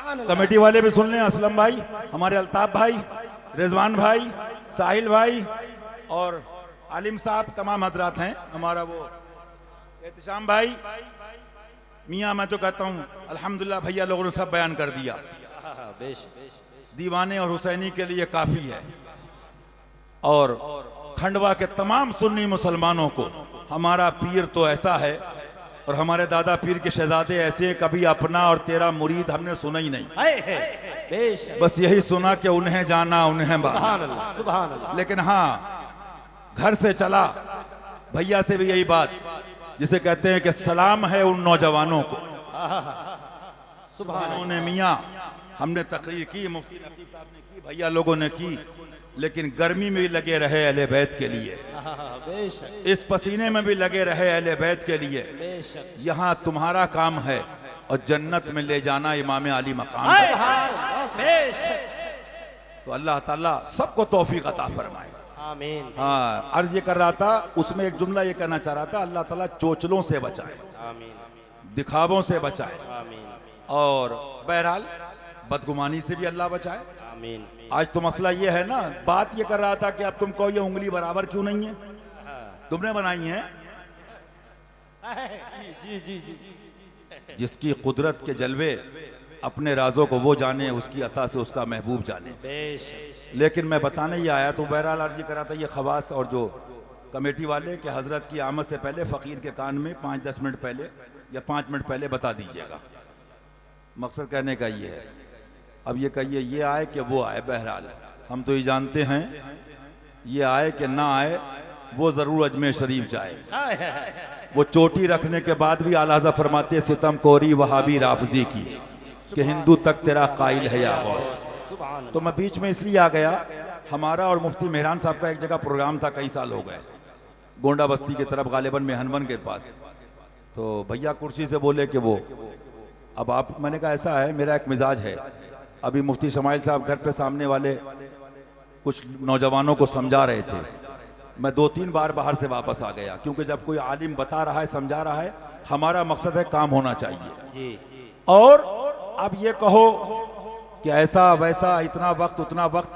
Committee वाले भी सुन लें, असलम भाई, हमारे अल्ताफ भाई, रिजवान भाई, साहिल भाई और आलिम साहब, तमाम हजरात हैं, हमारा वो एहतशाम भाई, मियाँ। मैं तो कहता हूँ अल्हम्दुलिल्लाह भैया लोगों ने सब बयान कर दिया। दीवाने और हुसैनी के लिए काफी है। और खंडवा के तमाम सुन्नी मुसलमानों को हमारा पीर तो ऐसा है और हमारे दादा पीर के शहजादे ऐसे, कभी अपना और तेरा मुरीद हमने सुना ही नहीं। बस यही सुना कि उन्हें जाना उन्हें बाना। लेकिन हाँ, घर से चला भैया से भी यही बात, जिसे कहते हैं कि सलाम है उन नौजवानों को जिन्होंने मियाँ हमने तकरीर की, मुफ्ती नकीब साहब ने की, भैया लोगों ने की, लेकिन गर्मी में भी लगे रहे अहले बैत के लिए, इस पसीने में भी लगे रहे अहले बैत के लिए। यहाँ तुम्हारा काम है और जन्नत में ले जाना इमाम अली मकाम। तो अल्लाह ताला सबको तौफीक अता फरमाए। आमीन। हाँ, अर्ज ये कर रहा था, उसमें एक जुमला ये कहना चाह रहा था, अल्लाह ताला चोचलों से बचाए, दिखावों से बचाए, और बहरहाल बदगुमानी से भी अल्लाह बचाए। आमीन। आज तो मसला ये है ना, बात ये कर रहा था कि अब तुम कहो ये उंगली बराबर क्यों नहीं है, तुमने बनाई है। जी जी जी। जिसकी कुदरत के जलवे अपने राजों को वो जाने, उसकी अता से उसका महबूब जाने। लेकिन मैं बताने ही आया, तो बहरहाल अर्जी करा था, ये खवास और जो कमेटी वाले के हजरत की आमद से पहले फ़कीर के कान में 5-10 मिनट पहले या 5 मिनट पहले बता दीजिएगा। मकसद कहने का ये है, अब ये कहिए ये आए कि वो आए, बहरहाल हम तो ये जानते हैं, ये आए कि ना आए, वो ज़रूर अजमेर शरीफ जाए। वो चोटी रखने के बाद भी आला हज़रत फरमाते सितम कोरी वहाबी राफजी की कि हिंदू तक तेरा कायल है या गौस। तो मैं बीच में इसलिए आ गया, हमारा और मुफ्ती मेहरान साहब का एक जगह प्रोग्राम था, कई साल हो गए, गोंडा बस्ती की तरफ, गालिबन मेहनवन के पास। तो भैया कुर्सी से बोले कि वो अब आप, मैंने कहा ऐसा है, मेरा एक मिजाज है, अभी मुफ्ती शमाइल साहब घर पे सामने वाले कुछ नौजवानों को समझा रहे थे, मैं 2-3 बार बाहर से वापस आ गया, क्योंकि जब कोई आलिम बता रहा है, समझा रहा है, हमारा मकसद है काम होना चाहिए। और अब ये कहो कि ऐसा वैसा, इतना वक्त उतना वक्त,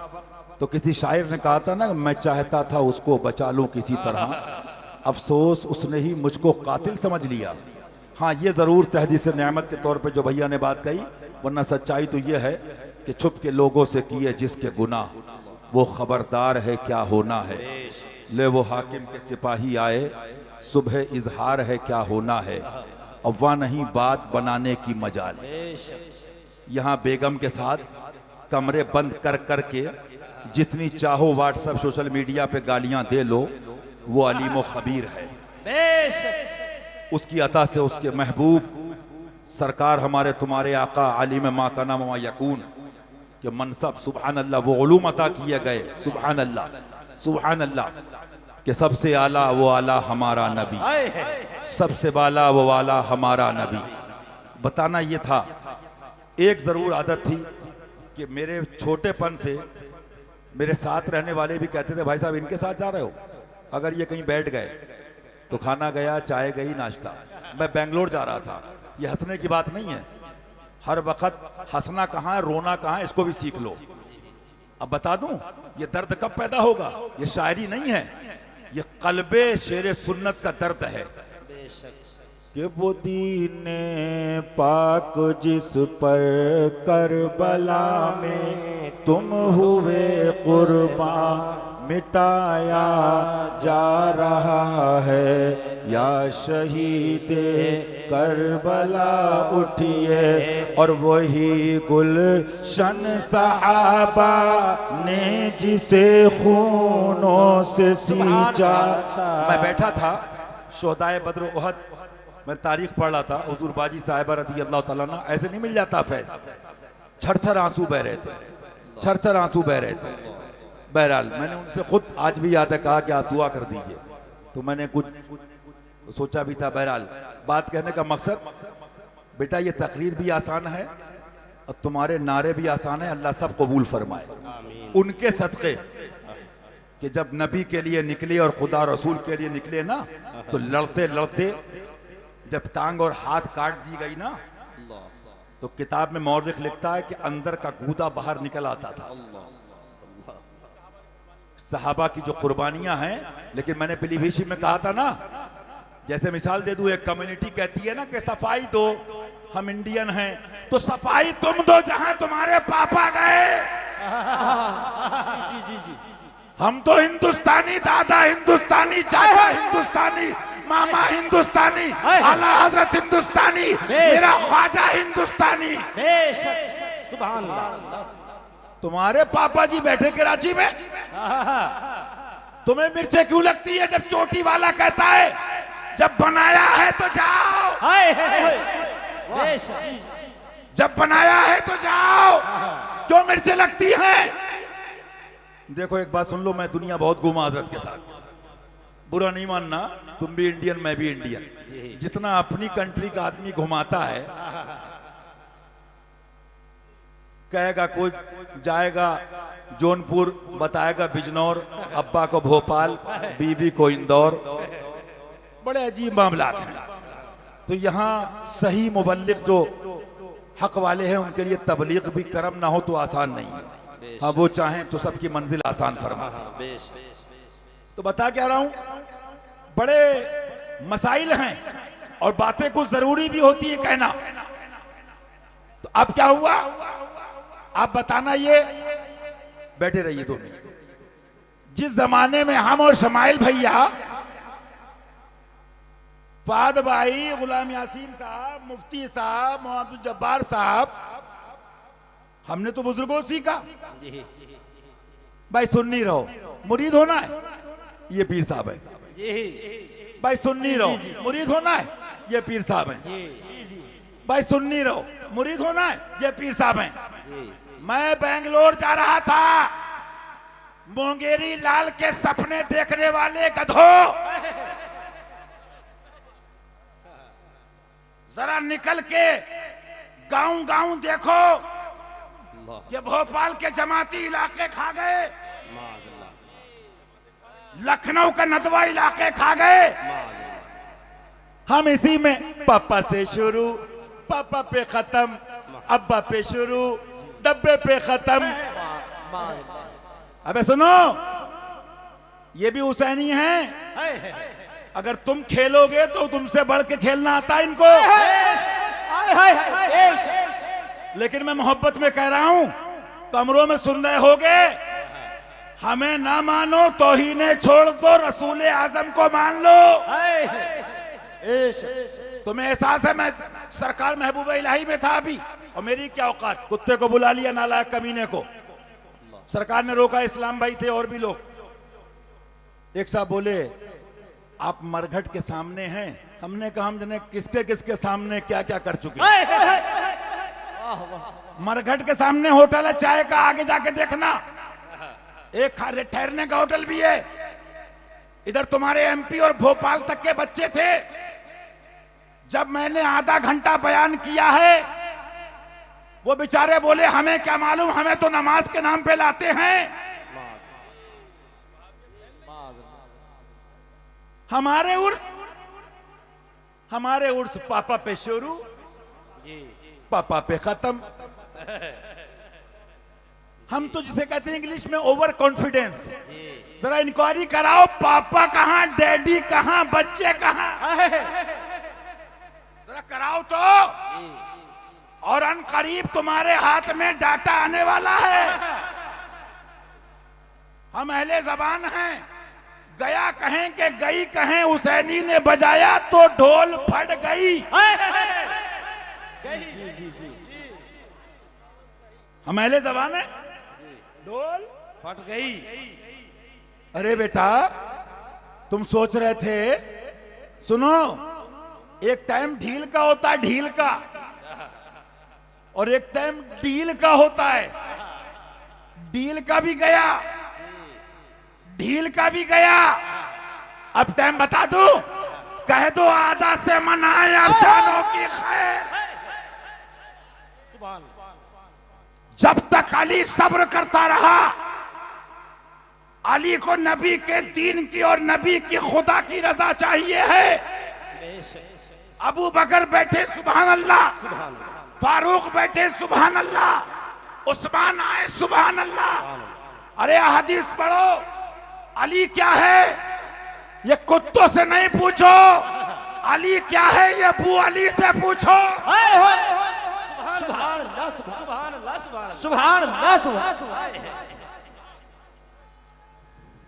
तो किसी शायर ने कहा था ना, मैं चाहता था उसको बचा लूं किसी तरह, अफसोस उसने ही मुझको कातिल समझ लिया। हाँ, ये ज़रूर तहदीस नेमत के तौर पे जो भैया ने बात कही, वरना सच्चाई तो ये है कि छुप के लोगों से किए जिसके गुनाह, वो खबरदार है क्या होना है। ले वो हाकिम के सिपाही आए, सुबह इजहार है क्या होना है, अव्वा नहीं बात बनाने की मजाल। यहाँ बेगम के साथ कमरे बंद कर कर के जितनी चाहो व्हाट्सएप सोशल मीडिया पे गालियां दे लो, वो अलीम खबीर है। उसकी अता से उसके महबूब सरकार हमारे तुम्हारे आका आलिम मा का नाम यकून के मनसब, सुबहान अल्लाह, वो उलूम अता किए गए, सुबहान अल्लाह, सुबहान अल्लाह, कि सबसे आला वो आला हमारा नबी, सबसे बाला वो वाला हमारा नबी। बताना ये था, एक ज़रूर आदत थी कि मेरे छोटेपन से मेरे साथ रहने वाले भी कहते थे, भाई साहब इनके साथ जा रहे हो, अगर ये कहीं बैठ गए तो खाना गया, चाय गई, नाश्ता। मैं बेंगलोर जा रहा था, ये हंसने की बात नहीं है, हर वक्त हंसना कहाँ है, रोना कहाँ है, इसको भी सीख लो। अब बता दूं ये दर्द कब पैदा होगा, ये शायरी नहीं है, ये कल्बे शेर सुन्नत का दर्द है कि वो दीने पाक जिस पर करबला में तुम हुए कुर्बान, मिटाया जा रहा है, या शहीदे करबला उठिए। और वही गुलशन सहाबा ने जिसे खूनों से सींचा। मैं बैठा था शोहदाए बद्र उहद, मैं तारीख पढ़ रहा था, हुजूर बाजी साहिबा रज़ी अल्लाह तआला अन्हा, ऐसे नहीं मिल जाता फैज, छर-छर आंसू बह रहे थे, छर-छर आंसू बह रहे थे। बहरहाल मैंने उनसे खुद आज भी याद है कहा कि आप दुआ कर दीजिए, तो मैंने कुछ सोचा भी था। बहरहाल बात कहने का मकसद, बेटा ये तकरीर भी आसान है और तुम्हारे नारे भी आसान है, अल्लाह सब कबूल फरमाए उनके सदक़े कि जब नबी के लिए निकले और खुदा रसूल के लिए निकले ना, तो लड़ते लड़ते जब टांग और हाथ काट दी गई ना, तो किताब में मौरख लिखता है कि अंदर का गूदा बाहर निकल आता था। सहाबा की जो कुर्बानियां हैं, लेकिन मैंने पीलीभीत में कहा था ना, जैसे मिसाल दे दूं, एक कम्युनिटी कहती है ना कि सफाई दो, हम इंडियन हैं, तो सफाई तुम दो जहां तुम्हारे पापा गए। जी जी जी हम तो हिंदुस्तानी, दादा हिंदुस्तानी, चाचा हिंदुस्तानी, मामा हिंदुस्तानी, आला हजरत हिंदुस्तानी, मेरा ख्वाजा हिंदुस्तानी। बेशक सुभान अल्लाह। तुम्हारे पापा जी बैठे कराची में, तुम्हें मिर्चें क्यों लगती है जब चोटी वाला कहता है जब बनाया है तो जाओ, जब बनाया है तो जाओ, क्यों मिर्चें लगती हैं? देखो एक बात सुन लो, मैं दुनिया बहुत घूमा हजरत के साथ, बुरा नहीं मानना, तुम भी इंडियन मैं भी इंडियन। जितना अपनी कंट्री का आदमी घुमाता है, कहेगा कोई जाएगा जौनपुर, बताएगा बिजनौर, अब्बा को भोपाल, बीवी को इंदौर, बड़े अजीब मामला हैं। तो यहाँ सही मुबल्लिग जो हक वाले हैं उनके लिए तबलीग भी करम ना हो तो आसान नहीं है। हाँ वो चाहें तो सबकी मंजिल आसान फरमा। तो बता क्या रहा हूं, बड़े मसाइल हैं और बातें कुछ जरूरी भी होती है कहना। तो अब क्या हुआ आप बताना, ये बैठे रहिए 2 मिनट। जिस जमाने में हम और शमाइल भैया, फाद भाई, गुलाम यासीन साहब, मुफ्ती साहब, मोहम्मद जब्बार साहब, हमने तो बुजुर्गों सीखा भाई सुन्नी रहो, मुरीद होना है ये पीर साहब है, भाई सुन्नी रहो, मुरीद होना है ये पीर साहब है, भाई सुन्नी रहो, मुरीद होना है ये पीर साहब है। मैं बेंगलोर जा रहा था, मोंगेरी लाल के सपने देखने वाले गधों, जरा निकल के गांव गांव देखो, ये भोपाल के जमाती इलाके खा गए, लखनऊ का नदवा इलाके खा गए, हम इसी में पापा से शुरू, पापा पे खत्म, अब्बा पे शुरू, डब्बे पे खत्म। अबे सुनो, ये भी हुसैनी हैं, अगर तुम खेलोगे तो तुमसे बढ़ के खेलना आता है इनको। लेकिन मैं मोहब्बत में कह रहा हूं, कमरों में सुन रहे होगे, हमें ना मानो तौहीने छोड़ दो, रसूल आजम को मान लो। तुम्हें एहसास है मैं सरकार महबूब इलाही में था अभी, और मेरी क्या औकात, कुत्ते को बुला लिया नालायक कमीने को, सरकार ने रोका, इस्लाम भाई थे और भी लोग। एक साहब बोले आप मरघट के सामने हैं, हमने कहा हम जने किसके किसके सामने क्या क्या कर चुके हैं। मरघट के सामने होटल है चाय का, आगे जाके देखना, एक ठहरने का होटल भी है। इधर तुम्हारे एमपी और भोपाल तक के बच्चे थे, जब मैंने आधा घंटा बयान किया है, वो बेचारे बोले हमें क्या मालूम, हमें तो नमाज के नाम पे लाते हैं। हमारे उर्स पापा पे शुरू, पापा पे खत्म। हम तो जिसे कहते हैं इंग्लिश में ओवर कॉन्फिडेंस। जरा इंक्वायरी कराओ, पापा कहां, डैडी कहां, बच्चे कहां, जरा कराओ तो। और अनकरीब तुम्हारे हाथ में डाटा आने वाला है। हम अहले ज़बान हैं, गया कहें कि गई कहें, हुसैनी ने बजाया तो ढोल फट गई। हम अहले ज़बान हैं, ढोल फट गई। अरे बेटा तुम सोच रहे थे, सुनो, एक टाइम ढील का होता है, ढील का, और एक टाइम डील का होता है। डील का भी गया, ढील का भी गया। अब टाइम बता दो, कह दो आधा से मनाए अब जानों की खैर। जब तक अली सब्र करता रहा, अली को नबी के दीन की और नबी की खुदा की रजा चाहिए है। अबू बकर बैठे सुभान अल्लाह, फारूक बैठे सुभान अल्लाह, उस्मान आए सुभान अल्लाह। अरे हदीस पढ़ो, अली क्या है ये कुत्तों से नहीं पूछो, अली क्या है ये अबू अली से पूछो। सुभान अल्लाह, सुभान अल्लाह, सुभान अल्लाह, सुभान अल्लाह, सुभान अल्लाह।